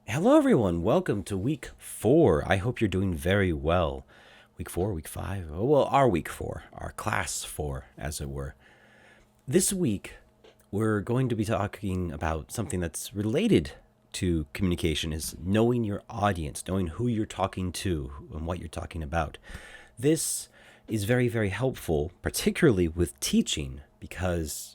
Hello, everyone. Welcome to week 4. I hope you're doing very well. Week 4, week 5. Oh, well, our week 4, our class 4, as it were. This week, we're going to be talking about something that's related to communication is knowing your audience, knowing who you're talking to and what you're talking about. This is very, very helpful, particularly with teaching, because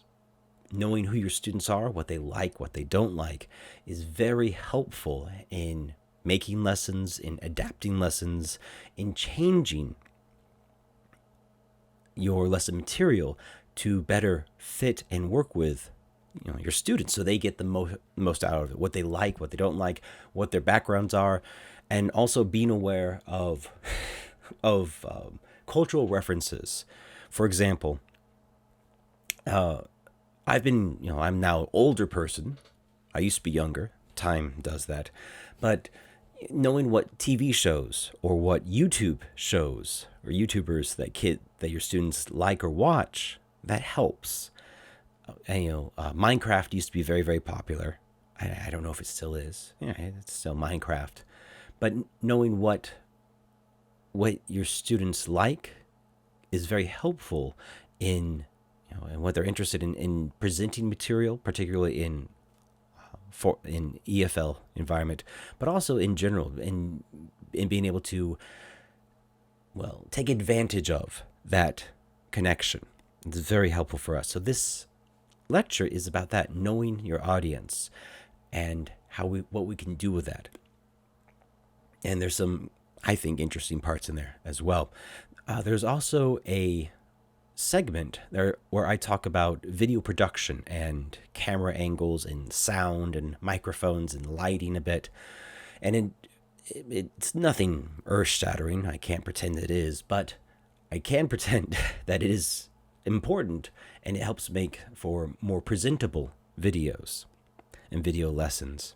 knowing who your students are, what they like, what they don't like, is very helpful in making lessons, in adapting lessons, in changing your lesson material to better fit and work with your students so they get the most out of it, what they like, what they don't like, what their backgrounds are, and also being aware of cultural references. For example, I'm now an older person. I used to be younger. Time does that. But knowing what TV shows or what YouTube shows or YouTubers that your students like or watch, that helps. Minecraft used to be very, very popular. I don't know if it still is. Yeah, it's still Minecraft. But knowing what your students like is very helpful in and what they're interested in presenting material, particularly in EFL environment, but also in general, in being able to take advantage of that connection. It's very helpful for us. So this lecture is about that, knowing your audience and what we can do with that. And there's some, I think, interesting parts in there as well. There's also a segment there where I talk about video production and camera angles and sound and microphones and lighting a bit. And it's nothing earth-shattering. I can't pretend it is, but I can pretend that it is important, and it helps make for more presentable videos and video lessons.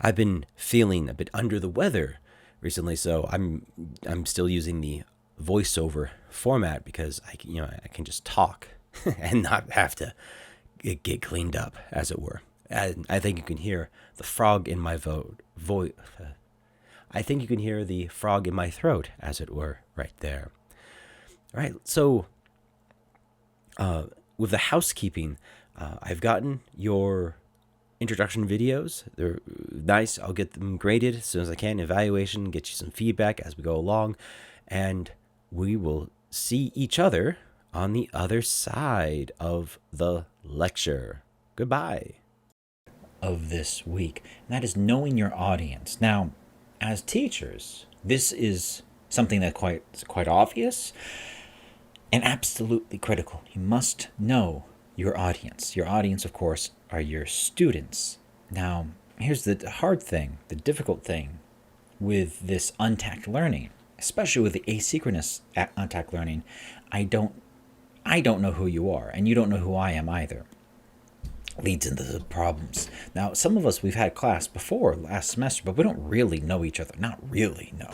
I've been feeling a bit under the weather recently, so I'm still using the voiceover format because I can just talk and not have to get cleaned up, as it were. And I think you can hear the frog in my voice. I think you can hear the frog in my throat, as it were, right there. All right, so with the housekeeping, I've gotten your introduction videos. They're nice. I'll get them graded as soon as I can. Evaluation, get you some feedback as we go along, and we will see each other on the other side of the lecture. Goodbye. Of this week, and that is knowing your audience. Now, as teachers, this is something that's quite obvious and absolutely critical. You must know your audience. Your audience, of course, are your students. Now, here's the hard thing, the difficult thing with this untact learning, especially with the asynchronous untact learning. I don't know who you are, and you don't know who I am either. Leads into the problems. Now, some of us, we've had class before last semester, but we don't really know each other. Not really, no.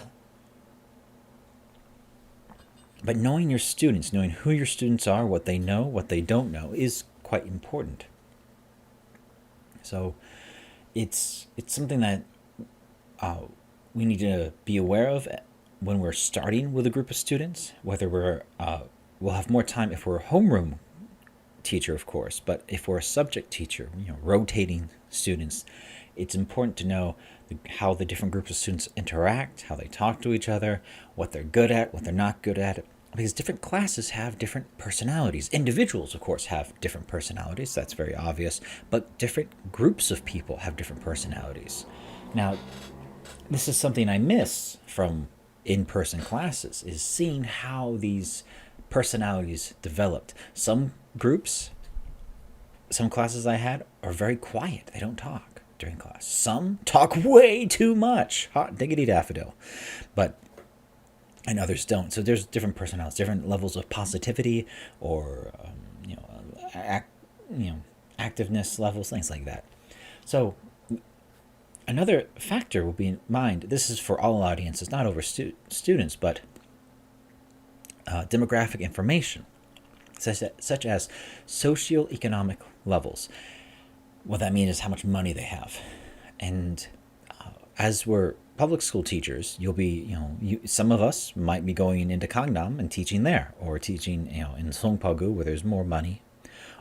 But knowing your students, knowing who your students are, what they know, what they don't know, is quite important. So it's something that we need to be aware of when we're starting with a group of students, whether we'll have more time if we're a homeroom teacher, of course, but if we're a subject teacher, rotating students, it's important to know how the different groups of students interact, how they talk to each other, what they're good at, what they're not good at, because different classes have different personalities. Individuals, of course, have different personalities. That's very obvious, but different groups of people have different personalities. Now, this is something I miss from in-person classes, is seeing how these personalities developed. Some groups, some classes I had are very quiet. They don't talk during class. Some talk way too much. Hot diggity daffodil. And others don't. So there's different personalities, different levels of positivity or activeness levels, things like that. So another factor will be in mind. This is for all audiences, not over students, but demographic information, such as socioeconomic levels. What that means is how much money they have, And as we're public school teachers, you'll be, some of us might be going into Gangnam and teaching there, or teaching, in Songpagu where there's more money,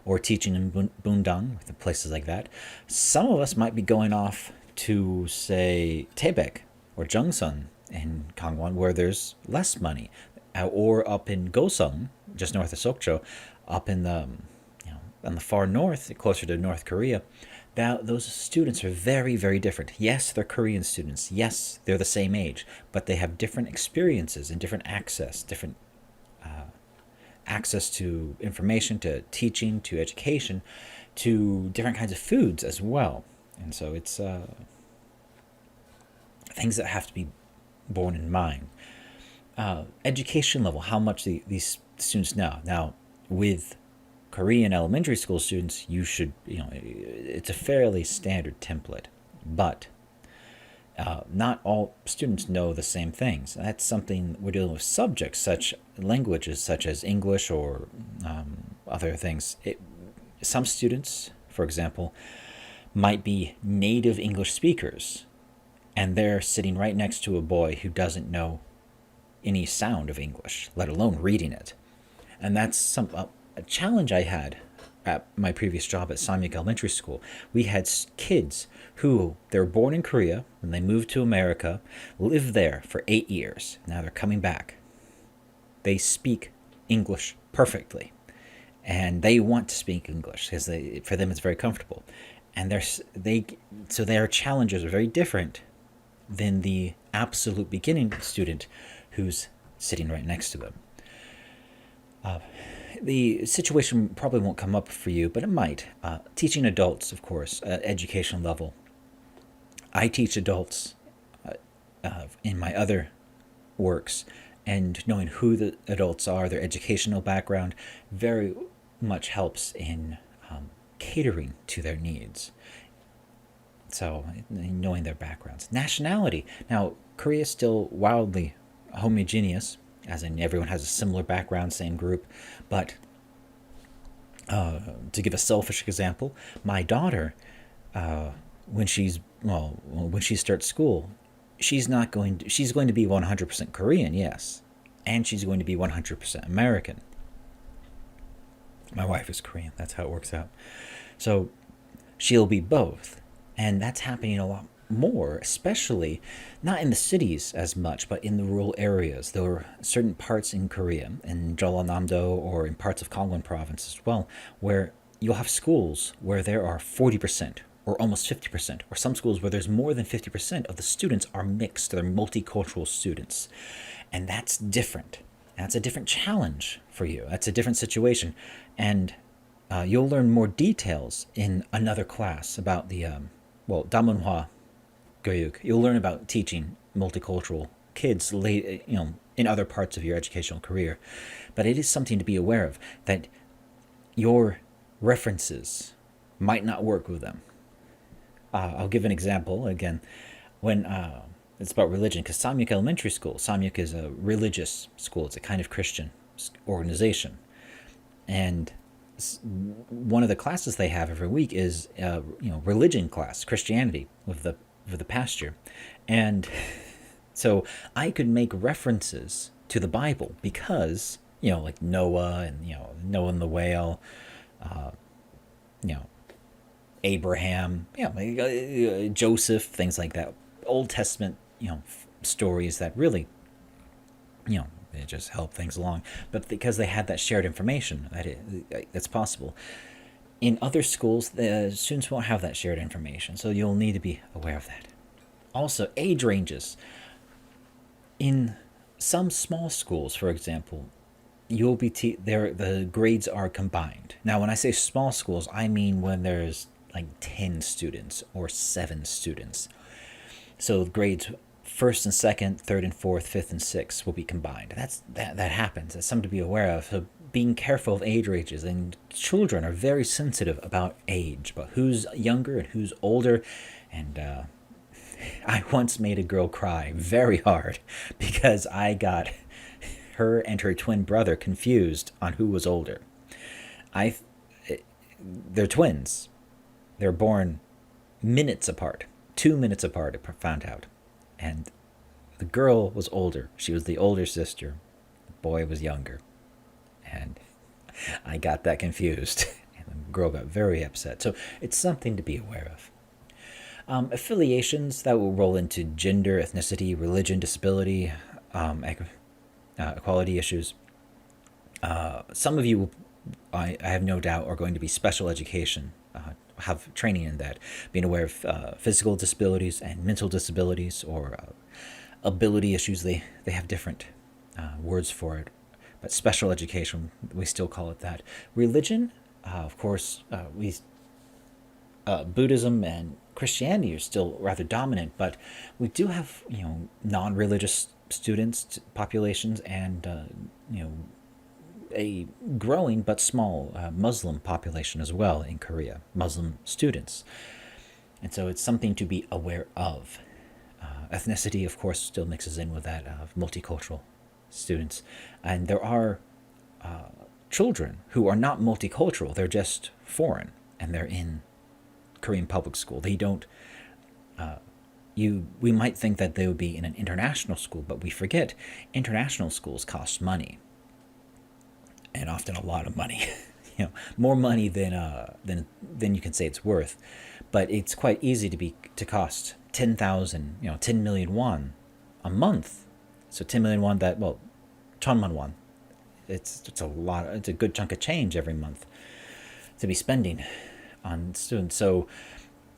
or teaching in Bundang, places like that. Some of us might be going off to, say, Taebaek or Jungsun in Gangwon where there's less money, or up in Gosung, just north of Sokcho, up in the, on the far north, closer to North Korea. Now, those students are very, very different. Yes, they're Korean students. Yes, they're the same age, but they have different experiences and different access to information, to teaching, to education, to different kinds of foods as well. And so it's things that have to be borne in mind. Education level, how much these students know. Now, with Korean elementary school students, you should, it's a fairly standard template, but not all students know the same things. That's something we're dealing with subjects, such languages such as English or other things. Some students, for example, might be native English speakers, and they're sitting right next to a boy who doesn't know any sound of English, let alone reading it. And that's a challenge I had at my previous job at Samyuk Elementary School. We had kids who, they were born in Korea, and they moved to America, lived there for 8 years. Now they're coming back. They speak English perfectly, and they want to speak English because for them it's very comfortable. And so their challenges are very different than the absolute beginning student who's sitting right next to them. The situation probably won't come up for you, but it might. Teaching adults, of course, at education level. I teach adults in my other works, and knowing who the adults are, their educational background, very much helps in catering to their needs. So, knowing their backgrounds. Nationality. Now, Korea is still wildly homogeneous, as in everyone has a similar background, same group. But to give a selfish example, my daughter, when she starts school, she's going to be 100% Korean, yes, and she's going to be 100% American. My wife is Korean. That's how it works out. So she'll be both, and that's happening a lot more, especially not in the cities as much, but in the rural areas. There are certain parts in Korea, in Jeollanam-do or in parts of Gangwon province as well, where you'll have schools where there are 40% or almost 50%, or some schools where there's more than 50% of the students are mixed. They're multicultural students. And that's different. That's a different challenge for you. That's a different situation. And you'll learn more details in another class about the, Damunhwa Goyuk. You'll learn about teaching multicultural kids in other parts of your educational career. But it is something to be aware of, that your references might not work with them. I'll give an example again. When it's about religion, because Samyuk Elementary School, Samyuk is a religious school. It's a kind of Christian organization, and one of the classes they have every week is religion class, Christianity with the pastor, and so I could make references to the Bible because like Noah and Noah and the whale, Abraham, Joseph, things like that, Old Testament stories that really they just help things along. But because they had that shared information, that's possible. In other schools, the students won't have that shared information, so you'll need to be aware of that. Also, age ranges. In some small schools, for example, you'll be the grades are combined. Now, when I say small schools, I mean when there's like 10 students or 7 students. So grades first and second, third and fourth, fifth and sixth will be combined. That happens. That's something to be aware of. So being careful of age ranges, and children are very sensitive about age, about who's younger and who's older. And I once made a girl cry very hard because I got her and her twin brother confused on who was older. They're twins. They're born minutes apart. 2 minutes apart, I found out. And the girl was older. She was the older sister. The boy was younger. And I got that confused. And the girl got very upset. So it's something to be aware of. Affiliations that will roll into gender, ethnicity, religion, disability, equality issues. Some of you, I have no doubt, are going to be special education, have training in that, being aware of physical disabilities and mental disabilities or ability issues. They have different words for it, but special education, we still call it that. Religion, of course, Buddhism and Christianity are still rather dominant, but we do have non-religious students populations and a growing but small Muslim population as well in Korea, Muslim students. And so it's something to be aware of. Ethnicity, of course, still mixes in with that of multicultural students. And there are children who are not multicultural, they're just foreign, and they're in Korean public school. They don't, we might think that they would be in an international school, but we forget international schools cost money. And often a lot of money, more money than you can say it's worth. But it's quite easy to cost 10,000, 10 million won a month. So 10 million won, 천만 won. It's a lot. It's a good chunk of change every month to be spending on students. So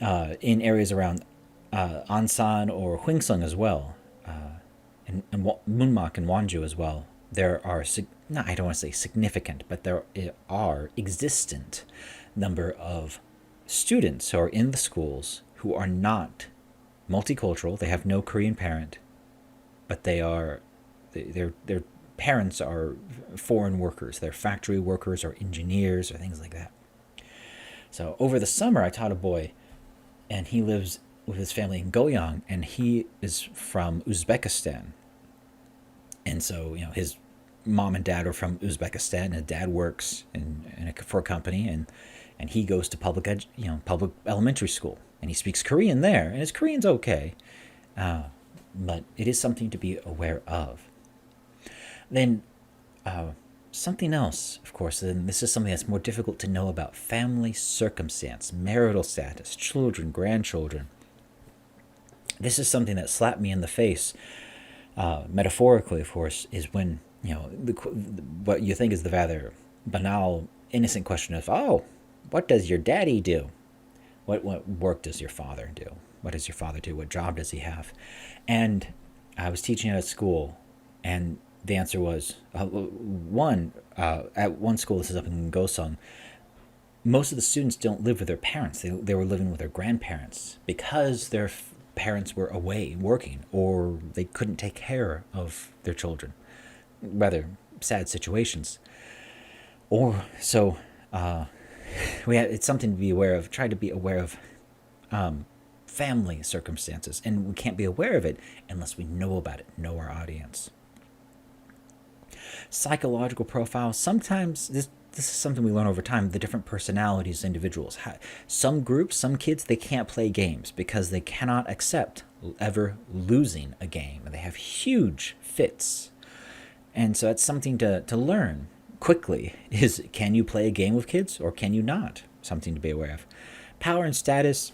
in areas around Ansan or Hwingsung as well, and Munmak and Wonju as well, there are I don't want to say significant, but there are existent number of students who are in the schools who are not multicultural. They have no Korean parent, but their parents are foreign workers. They're factory workers or engineers or things like that. So over the summer, I taught a boy, and he lives with his family in Goyang, and he is from Uzbekistan. And so, his mom and dad are from Uzbekistan, and dad works for a company, and he goes to public elementary school, and he speaks Korean there, and his Korean's okay, but it is something to be aware of. Then something else, of course, and this is something that's more difficult to know about: family circumstance, marital status, children, grandchildren. This is something that slapped me in the face, metaphorically, of course, is when what you think is the rather banal, innocent question of, oh, what does your daddy do? What work does your father do? What does your father do? What job does he have? And I was teaching at a school, and the answer was, at one school, this is up in Gosong, most of the students don't live with their parents. They were living with their grandparents because their parents were away working, or they couldn't take care of their children. Rather sad situations. Or so it's something to be aware of. Try to be aware of family circumstances, and we can't be aware of it unless we know about it, know our audience. Psychological profiles. Sometimes this is something we learn over time, the different personalities individuals. Some groups, some kids, they can't play games because they cannot accept ever losing a game, and they have huge fits. And so that's something to learn quickly is, can you play a game with kids or can you not? Something to be aware of. Power and status,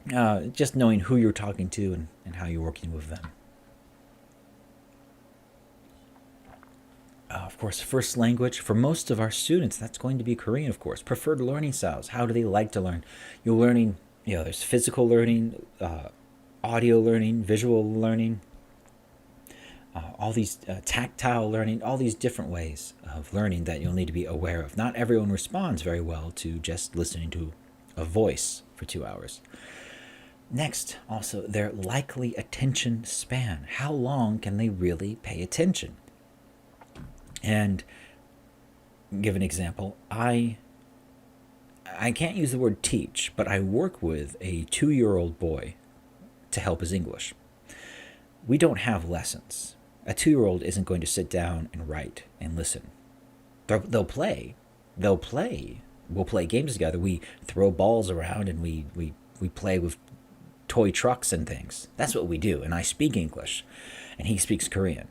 just knowing who you're talking to and how you're working with them. Of course, first language. For most of our students, that's going to be Korean, of course. Preferred learning styles. How do they like to learn? You're learning, there's physical learning, audio learning, visual learning, all these tactile learning, all these different ways of learning that you'll need to be aware of. Not everyone responds very well to just listening to a voice for 2 hours. Next, also, their likely attention span. How long can they really pay attention? And give an example. I can't use the word teach, but I work with a 2-year-old boy to help his English. We don't have lessons. A 2-year-old isn't going to sit down and write and listen. They'll play. We'll play games together. We throw balls around and we play with toy trucks and things. That's what we do. And I speak English, and he speaks Korean.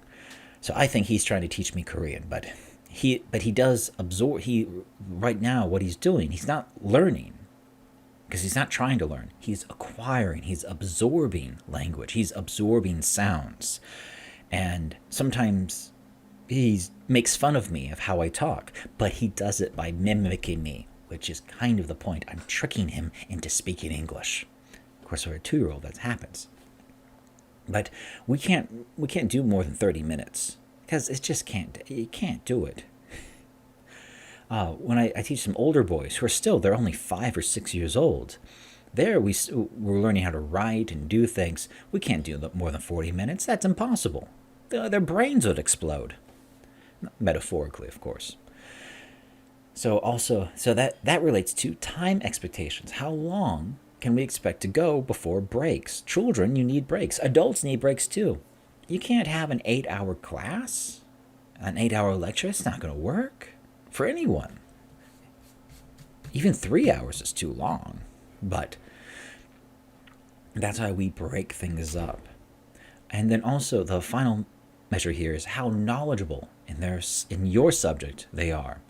So I think he's trying to teach me Korean, but he does absorb. He right now what he's doing, he's not learning because he's not trying to learn. He's acquiring. He's absorbing language. He's absorbing sounds, and sometimes he makes fun of me of how I talk, but he does it by mimicking me, which is kind of the point. I'm tricking him into speaking English. Of course, for a 2-year-old, that happens. But we can't do more than 30 minutes because it just can't. You can't do it. When I teach some older boys who are still, they're only 5 or 6 years old. We're learning how to write and do things. We can't do more than 40 minutes. That's impossible. Their brains would explode. Metaphorically, of course. So that relates to time expectations. How long can we expect to go before breaks? Children, you need breaks. Adults need breaks too. You can't have an 8-hour class, an 8-hour lecture. It's not going to work for anyone. Even 3 hours is too long. But that's how we break things up. And then also the final measure here is how knowledgeable in your subject they are.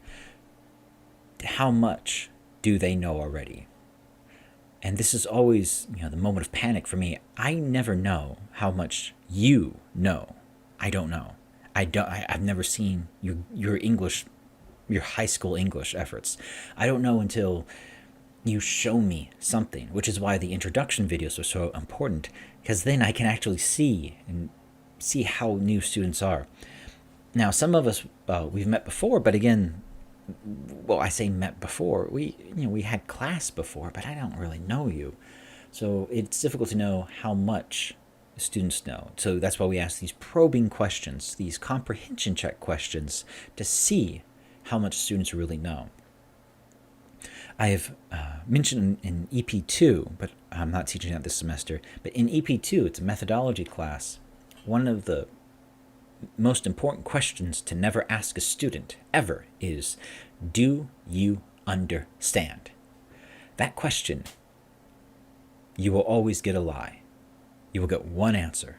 How much do they know already? And this is always, the moment of panic for me. I never know how much you know. I don't know. I've never seen your English, your high school English efforts. I don't know until you show me something, which is why the introduction videos are so important, because then I can actually see how new students are. Now, some of us we've met before, but again, well, I say met before. We had class before, but I don't really know you, so it's difficult to know how much students know. So that's why we ask these probing questions, these comprehension check questions, to see how much students really know. I have mentioned in EP2, but I'm not teaching that this semester. But in EP2, it's a methodology class. One of the most important questions to never ask a student ever is, do you understand? That question, you will always get a lie. You will get one answer.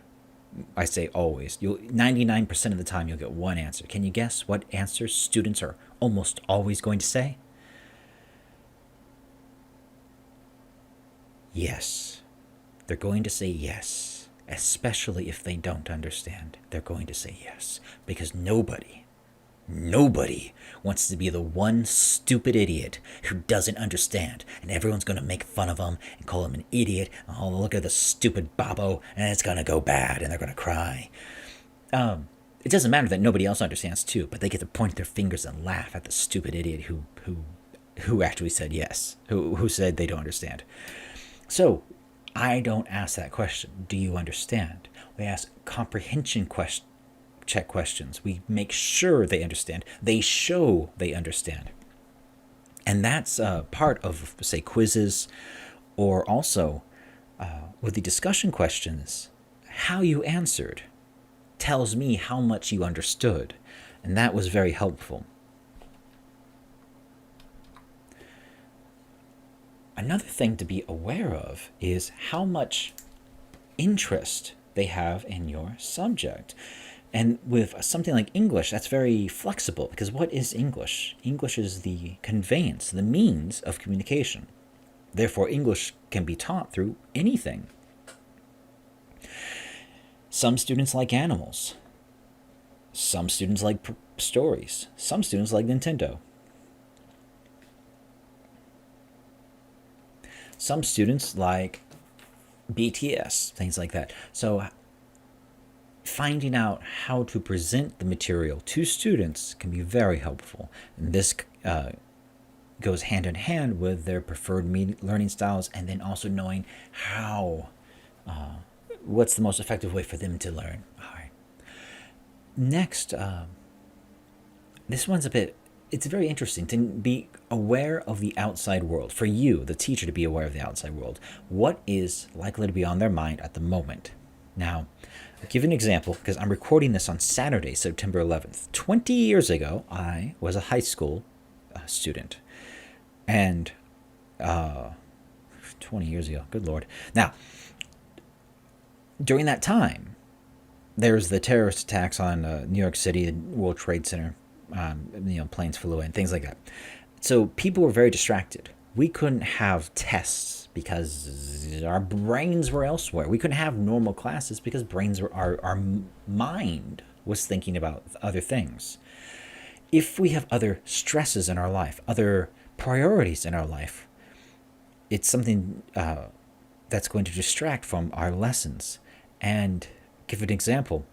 I say always. 99% of the time you'll get one answer. Can you guess what answer students are almost always going to say? Yes. They're going to say yes. Especially if they don't understand, they're going to say yes. Because nobody wants to be the one stupid idiot who doesn't understand. And everyone's going to make fun of them and call him an idiot. Oh, look at the stupid babo. And it's going to go bad and they're going to cry. It doesn't matter that nobody else understands too, but they get to point their fingers and laugh at the stupid idiot who actually said yes, who said they don't understand. So I don't ask that question. Do you understand? We ask comprehension check questions. We make sure they understand. They show they understand. And that's part of, say, quizzes, or also with the discussion questions, how you answered tells me how much you understood. And that was very helpful. Another thing to be aware of is how much interest they have in your subject. And with something like English, that's very flexible, because what is English? English is the conveyance, the means of communication. Therefore, English can be taught through anything. Some students like animals. Some students like stories. Some students like Nintendo. Some students like BTS, things like that. So finding out how to present the material to students can be very helpful. And this goes hand in hand with their preferred learning styles, and then also knowing what's the most effective way for them to learn. All right. Next, this one's it's very interesting to be aware of the outside world. For you, the teacher, to be aware of the outside world. What is likely to be on their mind at the moment? Now, I'll give an example, because I'm recording this on Saturday, September 11th. 20 years ago, I was a high school student. And 20 years ago. Good Lord. Now, during that time, there was the terrorist attacks on New York City, the World Trade Center, planes flew in, things like that. So people were very distracted. We couldn't have tests because our brains were elsewhere. We couldn't have normal classes because our mind was thinking about other things. If we have other stresses in our life, other priorities in our life, it's something that's going to distract from our lessons. And give an example.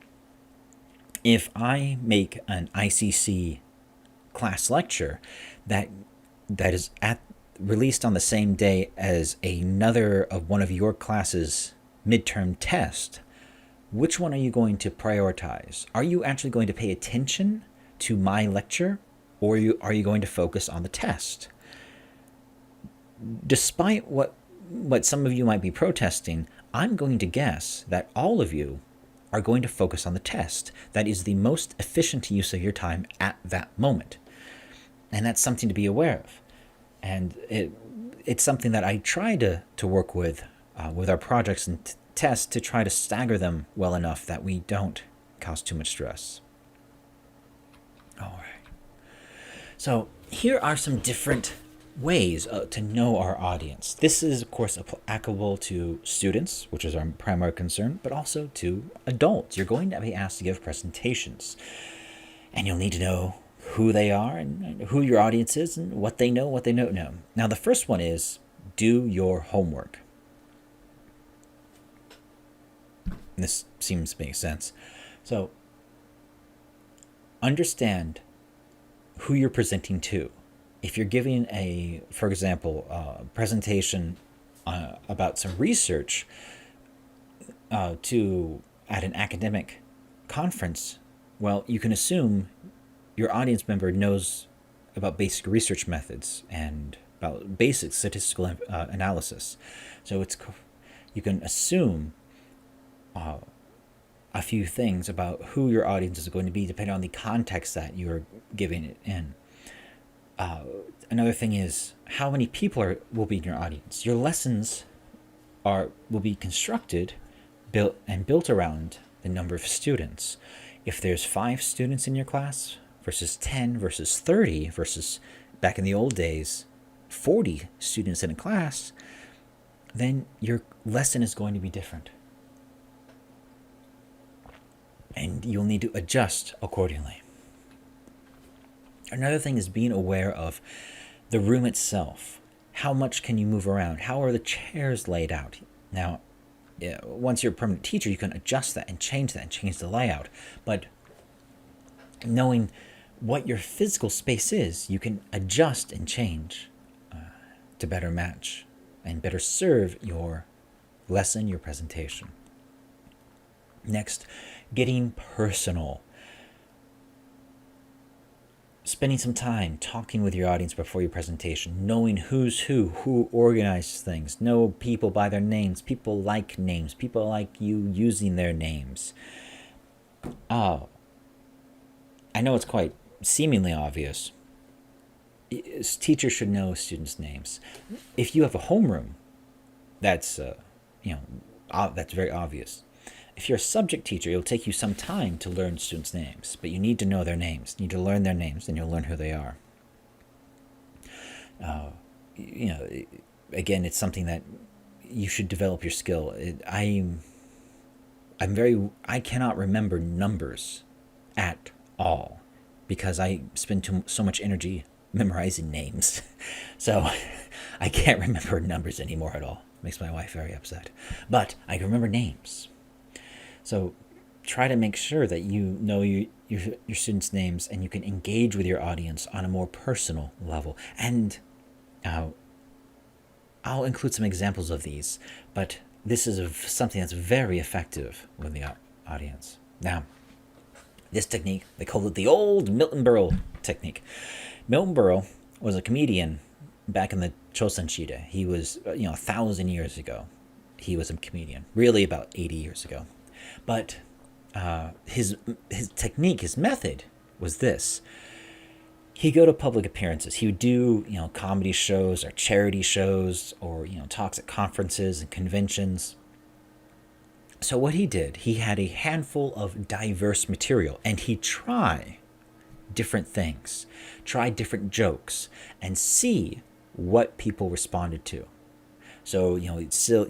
If I make an ICC class lecture that is released on the same day as another of one of your class's midterm test, which one are you going to prioritize? Are you actually going to pay attention to my lecture, or are you going to focus on the test? Despite what some of you might be protesting, I'm going to guess that all of you are going to focus on the test. That is the most efficient use of your time at that moment. And that's something to be aware of. And it's something that I try to work with our projects and tests, to try to stagger them well enough that we don't cause too much stress. All right. So here are some different ways to know our audience. This is, of course, applicable to students, which is our primary concern, but also to adults. You're going to be asked to give presentations, and you'll need to know who they are and who your audience is and what they know, what they don't know. Now, the first one is do your homework. And this seems to make sense. So, understand who you're presenting to. If you're giving for example, presentation about some research at an academic conference, well, you can assume your audience member knows about basic research methods and about basic statistical analysis. So you can assume a few things about who your audience is going to be depending on the context that you're giving it in. Another thing is how many people will be in your audience. Your lessons will be constructed, built around the number of students. If there's 5 students in your class versus 10 versus 30 versus back in the old days 40 students in a class, then your lesson is going to be different. And you'll need to adjust accordingly. Another thing is being aware of the room itself. How much can you move around? How are the chairs laid out? Now, once you're a permanent teacher, you can adjust that and change the layout. But knowing what your physical space is, you can adjust and change to better match and better serve your lesson, your presentation. Next, getting personal. Spending some time talking with your audience before your presentation, knowing who's who organizes things, know people by their names, people like you using their names. I know it's quite seemingly obvious. Teachers should know students' names. If you have a homeroom, that's that's very obvious. If you're a subject teacher, it'll take you some time to learn students' names, but you need to know their names. You need to learn their names, and you'll learn who they are. Again, it's something that you should develop your skill. I cannot remember numbers at all because I spend so much energy memorizing names. So I can't remember numbers anymore at all. It makes my wife very upset. But I can remember names. So try to make sure that you know your students' names and you can engage with your audience on a more personal level. And I'll include some examples of these, but this is something that's very effective with the audience. Now, this technique, they call it the old Milton Berle technique. Milton Berle was a comedian back in the Chosun Shide. He was, 1,000 years ago. He was a comedian, really about 80 years ago. But his technique, his method was this. he'd go to public appearances. He would do, comedy shows or charity shows or, talks at conferences and conventions. So what he did, he had a handful of diverse material and he'd try different things, try different jokes, and see what people responded to. So, it's still,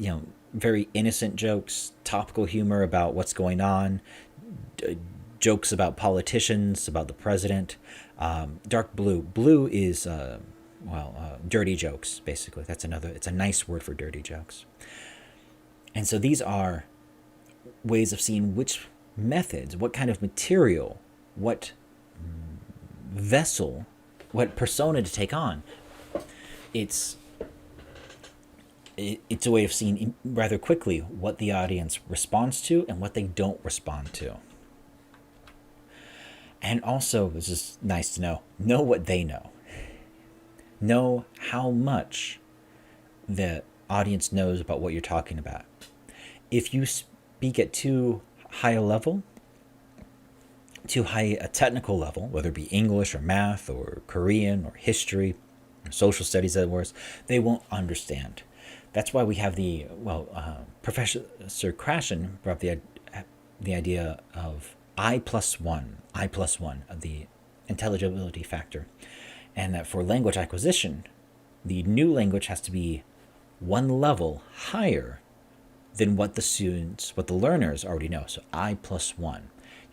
very innocent jokes, topical humor about what's going on, jokes about politicians, about the president. Dark blue. Blue is, dirty jokes, basically. It's a nice word for dirty jokes. And so these are ways of seeing which methods, what kind of material, what vessel, what persona to take on. It's a way of seeing rather quickly what the audience responds to and what they don't respond to. And also, this is nice to know what they know. Know how much the audience knows about what you're talking about. If you speak at too high a level, too high a technical level, whether it be English or math or Korean or history or social studies at worst, they won't understand. That's why we have Professor Krashen brought up the idea of I+1, of the intelligibility factor, and that for language acquisition, the new language has to be one level higher than what the learners already know. So I+1.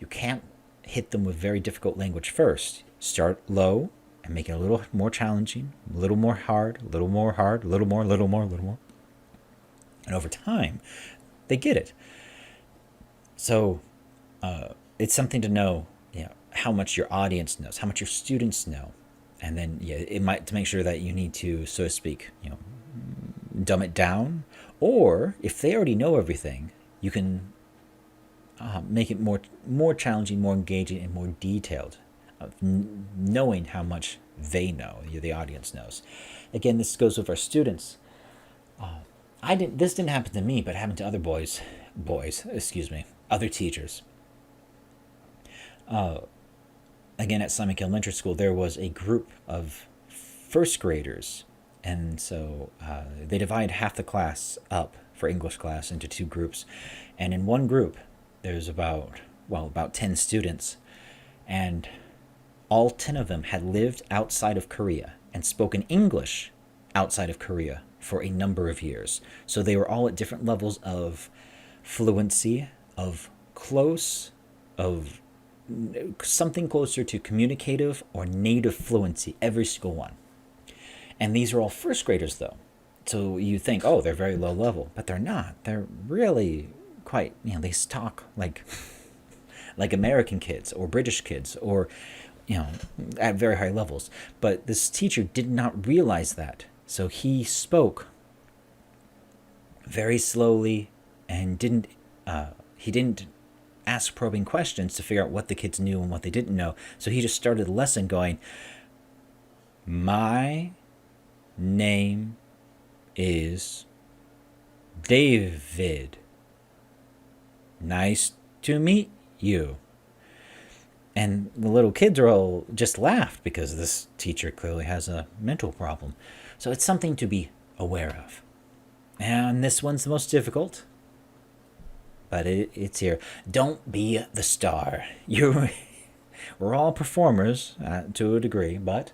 You can't hit them with very difficult language first. Start low and make it a little more challenging, a little more hard, a little more hard, a little more, a little more, a little more. And over time, they get it. So it's something to know, how much your audience knows, how much your students know. And then, it might to make sure that you need to, so to speak, dumb it down. Or if they already know everything, you can make it more challenging, more engaging, and more detailed, of knowing how much they know, the audience knows. Again, this goes with our students. This didn't happen to me, but it happened to other other teachers. Again, at Simon Elementary School, there was a group of first graders, and so they divide half the class up for English class into two groups, and in one group, there's about 10 students, and all 10 of them had lived outside of Korea and spoken English outside of Korea for a number of years. So they were all at different levels of fluency, of something closer to communicative or native fluency, every single one. And these are all first graders, though. So you think, oh, they're very low level, but they're not. They're really quite, they talk like American kids or British kids or, at very high levels. But this teacher did not realize that. So he spoke very slowly and he didn't ask probing questions to figure out what the kids knew and what they didn't know. So he just started the lesson going, "My name is David. Nice to meet you." And the little kids are all just laughed because this teacher clearly has a mental problem. So it's something to be aware of. And this one's the most difficult, but it's here. Don't be the star. We're all performers to a degree, but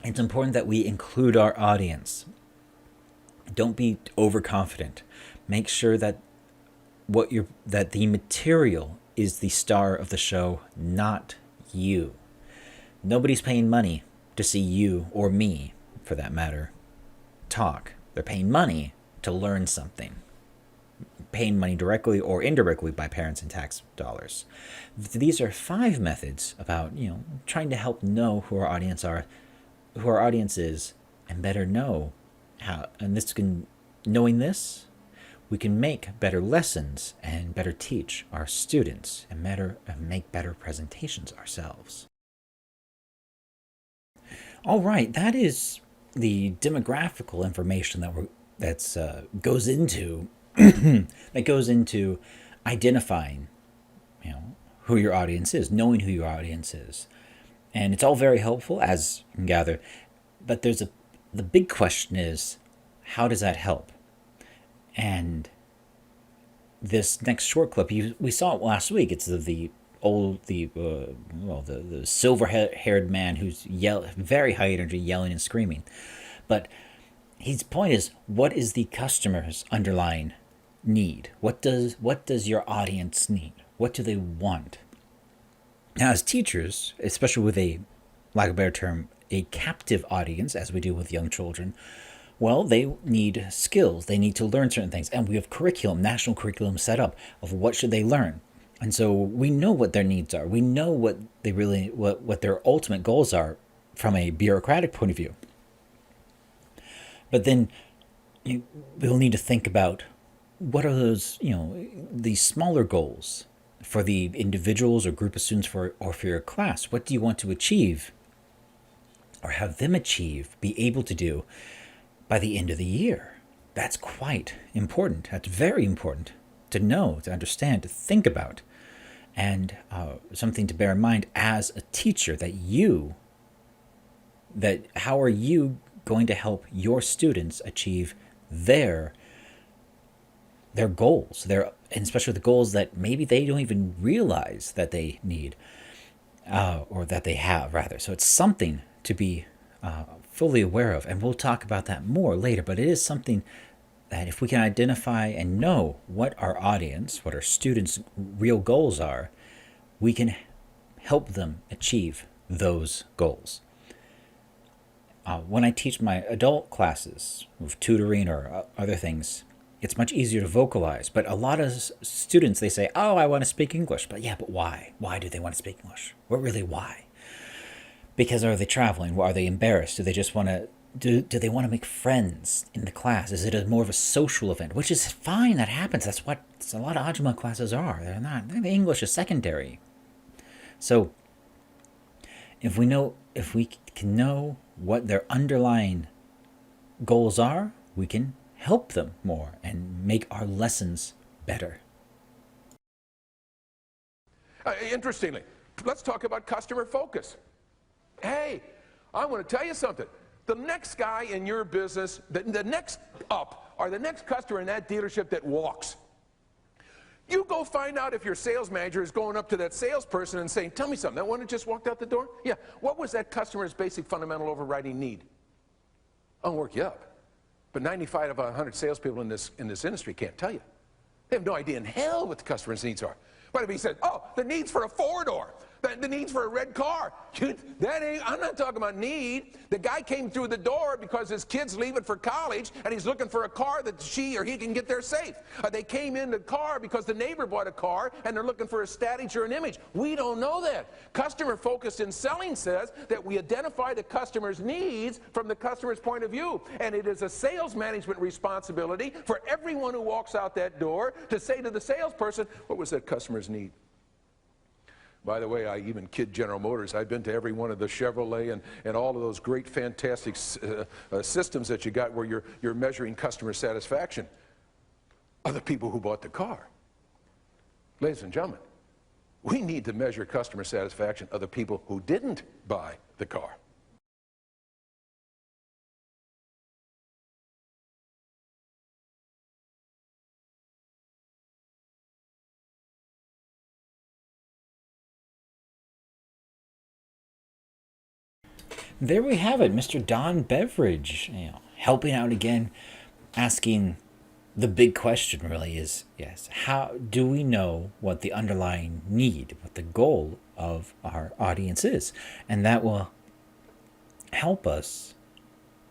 it's important that we include our audience. Don't be overconfident. Make sure that the material is the star of the show, not you. Nobody's paying money to see you, or me, for that matter, talk. They're paying money to learn something. Paying money directly or indirectly by parents and tax dollars. These are 5 methods about, trying to help know who our audience is, and better know how. And knowing this, we can make better lessons and better teach our students and make better presentations ourselves. All right, that is the demographical information that goes into identifying, who your audience is, knowing who your audience is. And it's all very helpful, as you can gather. But the big question is, how does that help? And this next short clip, we saw it last week. It's the old the silver haired man who's very high energy, yelling and screaming. But his point is, what is the customer's underlying need? What does your audience need? What do they want? Now, as teachers, especially with a lack of a better term, a captive audience, as we do with young children, well, they need skills. They need to learn certain things. And we have national curriculum set up of what should they learn. And so we know what their needs are. We know what their ultimate goals are from a bureaucratic point of view. But then we'll need to think about what are those, the smaller goals for the individuals or group of students or for your class. What do you want to achieve or have them achieve, be able to do by the end of the year? That's quite important. That's very important to know, to understand, to think about. And something to bear in mind as a teacher, that how are you going to help your students achieve their goals, and especially the goals that maybe they don't even realize that they need, or that they have, rather. So it's something to be fully aware of, and we'll talk about that more later. But it is something that if we can identify and know what our audience, what our students' real goals are, we can help them achieve those goals. When I teach my adult classes with tutoring or other things, it's much easier to vocalize. But a lot of students, they say, oh, I want to speak English. But yeah, but why? Why do they want to speak English? What really why? Because are they traveling? Are they embarrassed? Do they just want to do they want to make friends in the class? Is it more of a social event? Which is fine, that happens. That's what a lot of Ajumma classes are. They're not. The English is secondary. So if we can know what their underlying goals are, we can help them more and make our lessons better. Interestingly, let's talk about customer focus. Hey, I want to tell you something. The next guy in your business, the next up, or the next customer in that dealership that walks. You go find out if your sales manager is going up to that salesperson and saying, tell me something, that one that just walked out the door? Yeah, what was that customer's basic fundamental overriding need? I'll work you up. But 95 of 100 salespeople in this industry can't tell you. They have no idea in hell what the customer's needs are. What if he said, oh, the needs for a four-door, the needs for a red car? I'm not talking about need. The guy came through the door because his kid's leaving for college and he's looking for a car that she or he can get there safe. They came in the car because the neighbor bought a car and they're looking for a status or an image. We don't know that. Customer focus in selling says that we identify the customer's needs from the customer's point of view. And it is a sales management responsibility for everyone who walks out that door to say to the salesperson, what was that customer's need? By the way, I even kid General Motors. I've been to every one of the Chevrolet and all of those great, fantastic systems that you got where you're measuring customer satisfaction of the people who bought the car. Ladies and gentlemen, we need to measure customer satisfaction of the people who didn't buy the car. There we have it, Mr. Don Beveridge, helping out again, asking the big question really is, yes, how do we know what the underlying need, what the goal of our audience is? And that will help us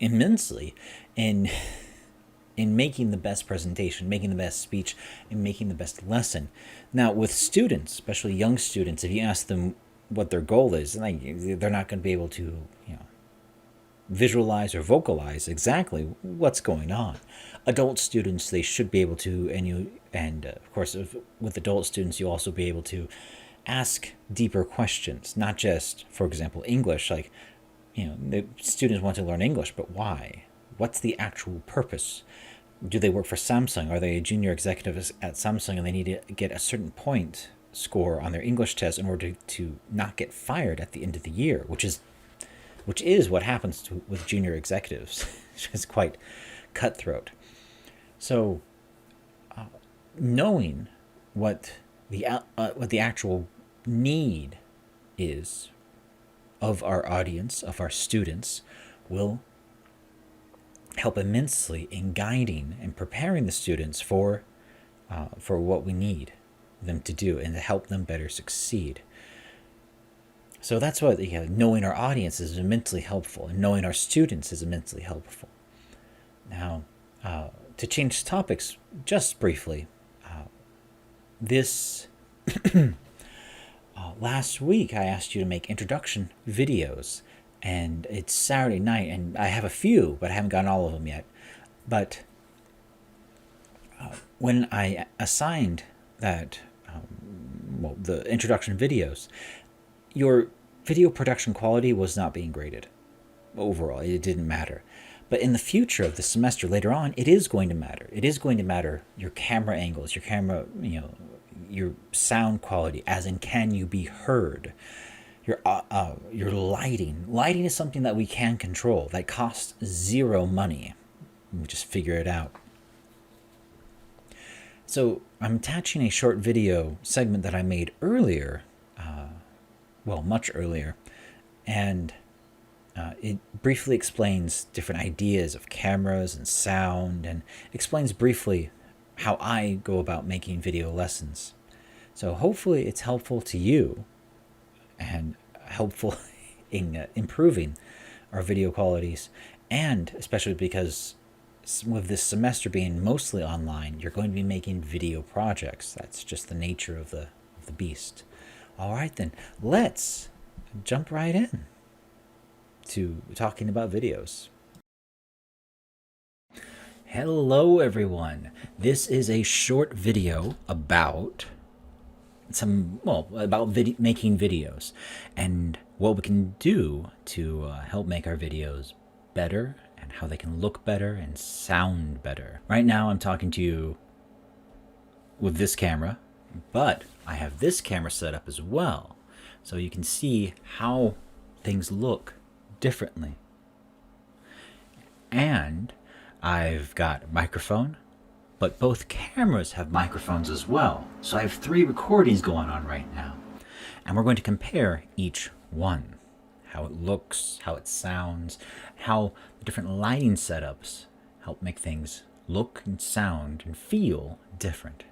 immensely in making the best presentation, making the best speech, and making the best lesson. Now, with students, especially young students, if you ask them what their goal is, they're not going to be able to, visualize or vocalize exactly what's going on. Adult students, they should be able to, and of course, with adult students, you'll also be able to ask deeper questions, not just, for example, English. Like, the students want to learn English, but why? What's the actual purpose? Do they work for Samsung? Are they a junior executive at Samsung and they need to get a certain point score on their English test in order to not get fired at the end of the year, which is what happens with junior executives. It's quite cutthroat. So, knowing what the actual need is of our audience, of our students, will help immensely in guiding and preparing the students for what we need them to do and to help them better succeed. So that's why knowing our audience is immensely helpful, and knowing our students is immensely helpful. Now, to change topics just briefly, this last week I asked you to make introduction videos, and it's Saturday night, and I have a few, but I haven't gotten all of them yet. But when I assigned that, the introduction videos, your video production quality was not being graded overall. It didn't matter. But in the future of the semester later on, it is going to matter. It is going to matter your camera angles, your camera, your sound quality, as in can you be heard? Your lighting. Lighting is something that we can control. That costs zero money. We just figure it out. So I'm attaching a short video segment that I made earlier, much earlier, and it briefly explains different ideas of cameras and sound, and explains briefly how I go about making video lessons. So hopefully it's helpful to you and helpful in improving our video qualities, and especially because with this semester being mostly online, you're going to be making video projects. That's just the nature of the beast. All right, then, let's jump right in to talking about videos. Hello, everyone. This is a short video about making videos and what we can do to help make our videos better, and how they can look better and sound better. Right now I'm talking to you with this camera, but I have this camera set up as well, so you can see how things look differently. And I've got a microphone, but both cameras have microphones as well. So I have 3 recordings going on right now, and we're going to compare each one. How it looks, how it sounds, how the different lighting setups help make things look and sound and feel different.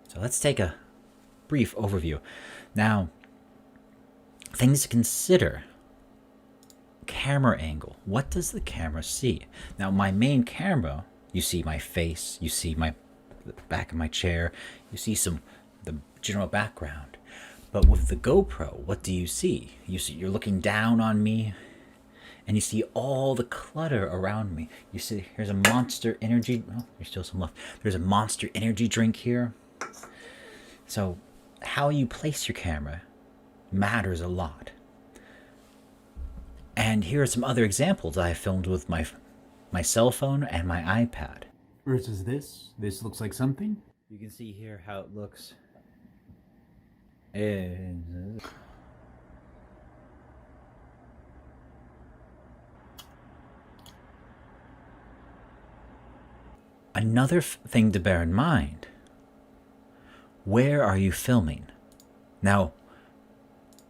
So let's take a brief overview. Now, things to consider. Camera angle. What does the camera see? Now, my main camera, you see my face, you see the back of my chair, you see the general background. But with the GoPro, what do you see? You're looking down on me, and you see all the clutter around me. You see, here's a Monster Energy. Oh, there's still some left. There's a Monster Energy drink here. So, how you place your camera matters a lot. And here are some other examples I filmed with my cell phone and my iPad. Versus this. This looks like something. You can see here how it looks. And another thing to bear in mind, where are you filming? Now,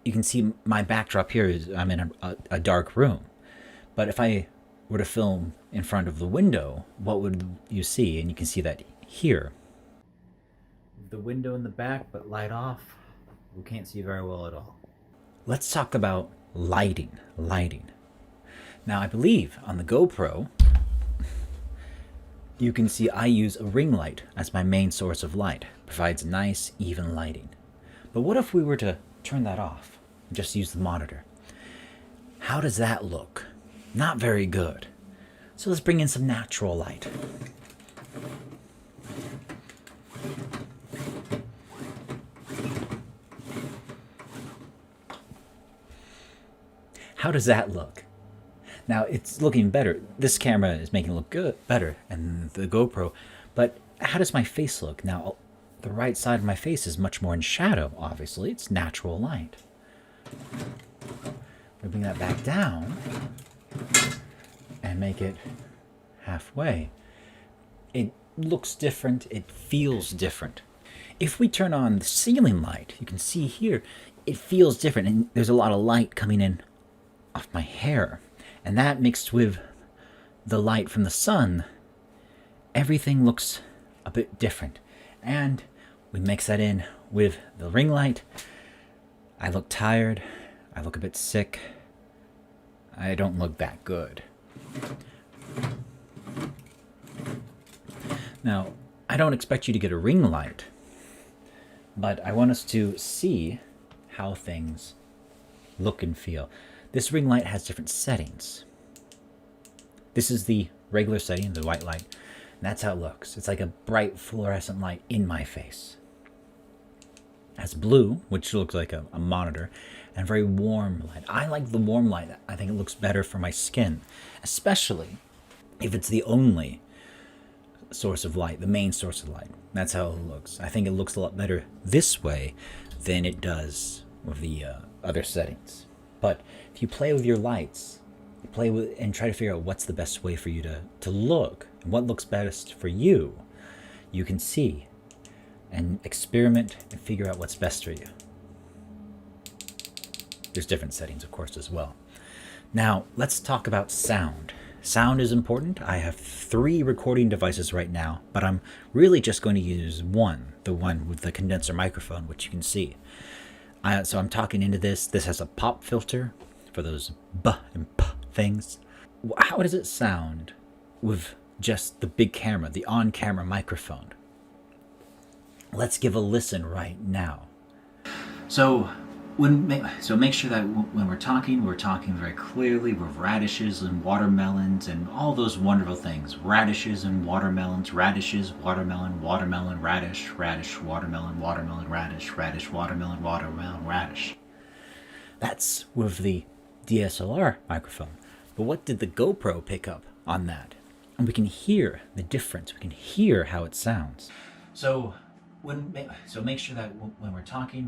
you can see my backdrop here is I'm in a dark room. But if I were to film in front of the window, what would you see? And you can see that here. The window in the back, but light off. We can't see very well at all. Let's talk about lighting. Now, I believe on the GoPro, you can see I use a ring light as my main source of light. It provides nice, even lighting. But what if we were to turn that off and just use the monitor? How does that look? Not very good. So let's bring in some natural light. How does that look? Now, it's looking better. This camera is making it look better, and the GoPro. But how does my face look? Now, the right side of my face is much more in shadow, obviously. It's natural light. We bring that back down and make it halfway. It looks different. It feels different. If we turn on the ceiling light, you can see here, it feels different. And there's a lot of light coming in off my hair. And that mixed with the light from the sun, everything looks a bit different. And we mix that in with the ring light. I look tired. I look a bit sick. I don't look that good. Now, I don't expect you to get a ring light, but I want us to see how things look and feel. This ring light has different settings. This is the regular setting, the white light, and that's how it looks. It's like a bright fluorescent light in my face. It has blue, which looks like a monitor, and very warm light. I like the warm light. I think it looks better for my skin, especially if it's the only source of light, the main source of light. That's how it looks. I think it looks a lot better this way than it does with the other settings. But if you play with your lights, play with and try to figure out what's the best way for you to look, and what looks best for you, you can see and experiment and figure out what's best for you. There's different settings, of course, as well. Now, let's talk about sound. Sound is important. I have 3 recording devices right now, but I'm really just going to use one, the one with the condenser microphone, which you can see. So I'm talking into this. This has a pop filter for those B and P things. How does it sound with just the big camera, the on-camera microphone? Let's give a listen right now. So make sure that when we're talking very clearly with radishes and watermelons and all those wonderful things. Radishes and watermelons, radishes, watermelon, watermelon, radish, radish, watermelon, watermelon, radish, radish, watermelon, watermelon, radish. That's with the DSLR microphone. But what did the GoPro pick up on that? And we can hear the difference. We can hear how it sounds. So make sure that when we're talking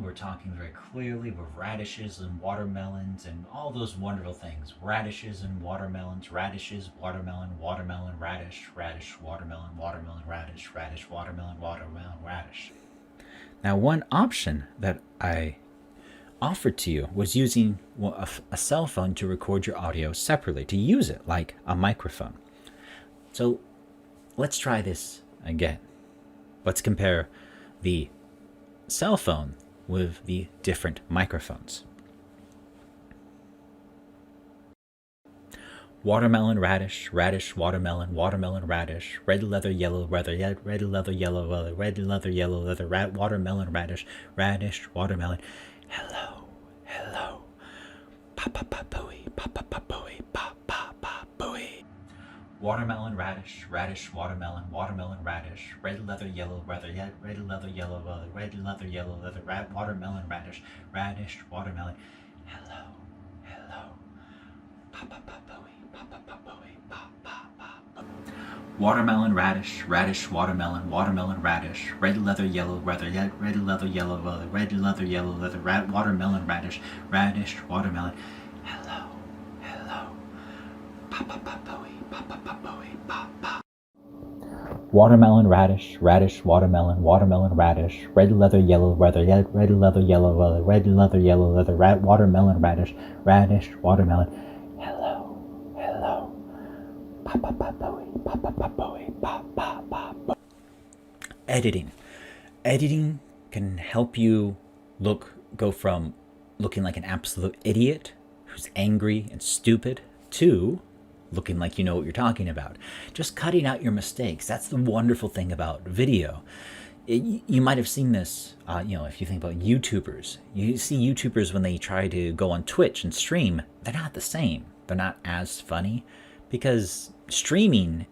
very clearly with radishes and watermelons and all those wonderful things. Radishes and watermelons, radishes, watermelon, watermelon, radish, radish, watermelon, watermelon, radish, radish, watermelon, watermelon, radish. Now, one option that I offered to you was using a cell phone to record your audio separately, to use it like a microphone. So let's try this again. Let's compare the cell phone with the different microphones. Watermelon, radish, radish, watermelon, watermelon, radish, red leather, yellow leather, red leather, yellow leather, red leather, yellow leather, watermelon, radish, radish, watermelon. Hello, hello. Pa pa pa booey, pa pa pa booey, pa pa pa booey. Watermelon, radish, radish, watermelon, watermelon, radish, red leather, yellow leather, red leather, yellow leather, red leather, yellow leather, watermelon, radish, radish, watermelon. Hello, hello. Pa pa pa booey, pa pa pa booey, pa pa pa. Watermelon, radish, radish, watermelon, watermelon, radish, red leather, yellow leather, red leather, yellow leather, red leather, yellow leather, watermelon, radish, radish, watermelon. Hello, hello. Pa pa pa booey. Watermelon, radish, radish, watermelon, watermelon, radish, red leather, yellow leather, red leather, yellow leather, red leather, yellow leather, watermelon, radish, radish, watermelon. Hello, hello. Pa pa pa booey, pa pa pa booey, pa pa pa. Editing. Editing can help you go from looking like an absolute idiot who's angry and stupid to looking like you know what you're talking about. Just cutting out your mistakes. That's the wonderful thing about video. You might have seen this, if you think about YouTubers. You see YouTubers when they try to go on Twitch and stream, they're not the same. They're not as funny because streaming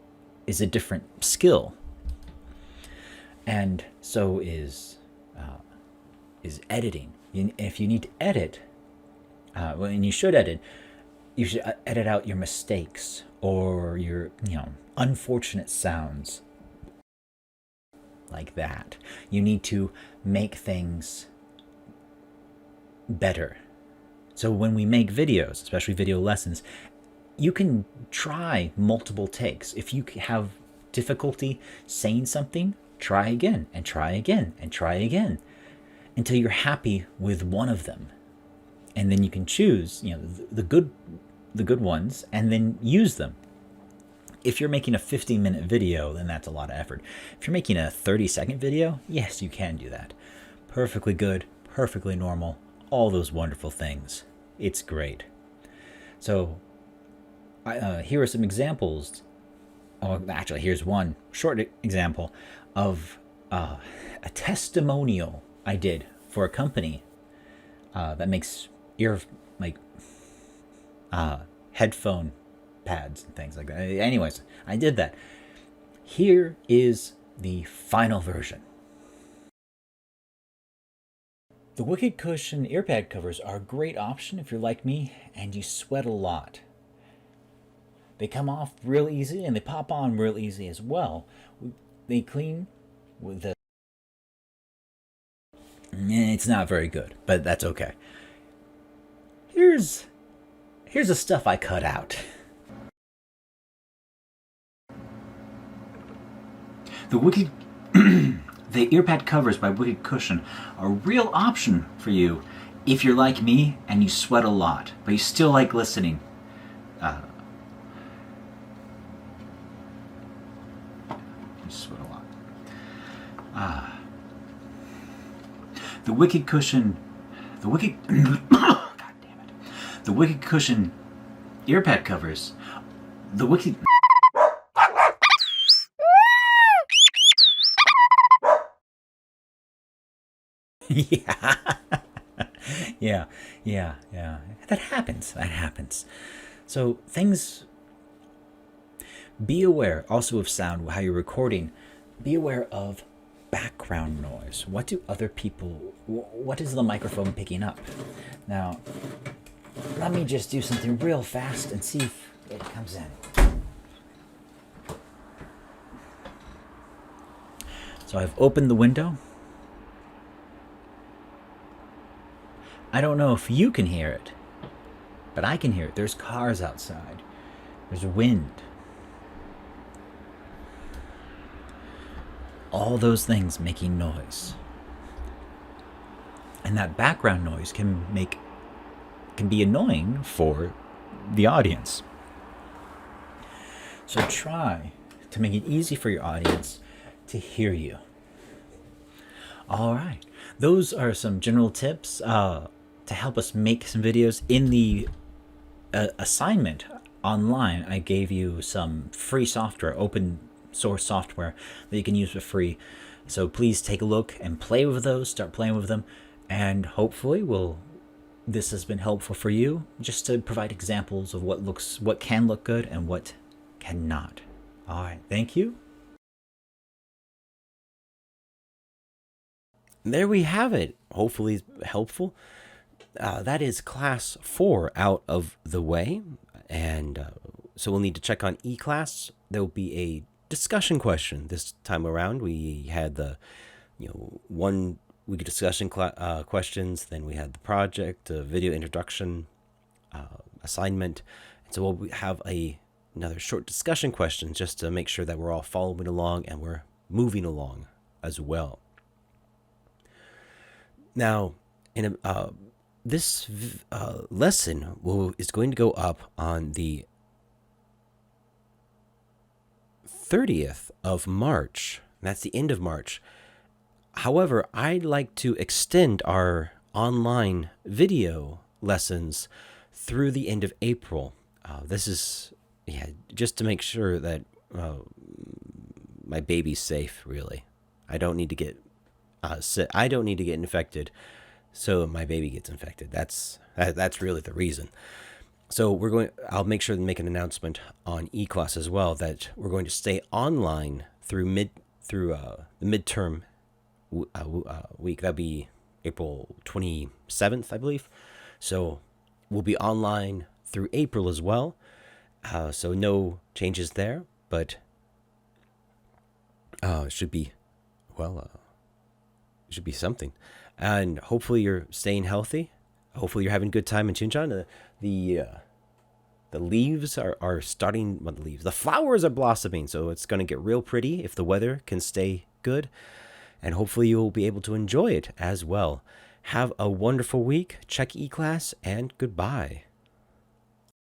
is a different skill. And so is editing. If you need to edit, and you should edit out your mistakes or your, unfortunate sounds. like that. You need to make things better. So when we make videos, especially video lessons, you can try multiple takes. If you have difficulty saying something, try again and try again and try again until you're happy with one of them. And then you can choose, the good ones and then use them. If you're making a 15-minute video, then that's a lot of effort. If you're making a 30-second video, yes, you can do that. Perfectly good, perfectly normal, all those wonderful things. It's great. So here are some examples. Oh, actually, here's one short example of a testimonial I did for a company that makes headphone pads and things like that. Anyways, I did that. Here is the final version. The Wicked Cushion earpad covers are a great option if you're like me and you sweat a lot. They come off real easy and they pop on real easy as well. They clean with the... It's not very good, but that's okay. Here's the stuff I cut out. The earpad covers by Wicked Cushion are a real option for you if you're like me and you sweat a lot, but you still like listening. You sweat a lot. The Wicked Cushion... God damn it. The Wicked Cushion earpad covers... The Wicked... Yeah. That happens. So things... Be aware also of sound, how you're recording. Be aware of background noise. What is the microphone picking up? Now, let me just do something real fast and see if it comes in. So I've opened the window. I don't know if you can hear it, but I can hear it. There's cars outside. There's wind. All those things making noise. And that background noise can be annoying for the audience. So try to make it easy for your audience to hear you. All right. Those are some general tips to help us make some videos. In the assignment online, I gave you some free software, open source software that you can use for free. So please take a look and play with those, start playing with them, and hopefully this has been helpful for you, just to provide examples of what can look good and what cannot. All right, thank you. There we have it. Hopefully helpful. That is class 4 out of the way. And so we'll need to check on E-class. There will be a discussion question this time around. We had the, 1 week discussion questions. Then we had the project, video introduction assignment. And so we'll have another short discussion question just to make sure that we're all following along and we're moving along as well. Now, this lesson is going to go up on the 30th of March. That's the end of March. However, I'd like to extend our online video lessons through the end of April. This is just to make sure that my baby's safe. Really, I don't need to get I don't need to get infected, so my baby gets infected. That's really the reason. So I'll make sure to make an announcement on E-class as well that we're going to stay online through the midterm week. That'll be April 27th, I believe. So we'll be online through April as well. So no changes there, but it should be well, it should be something. And hopefully you're staying healthy. Hopefully you're having a good time in Chinchon. The leaves are starting, well, the flowers are blossoming, so it's going to get real pretty if the weather can stay good. And hopefully you'll be able to enjoy it as well. Have a wonderful week. Check eClass, and goodbye.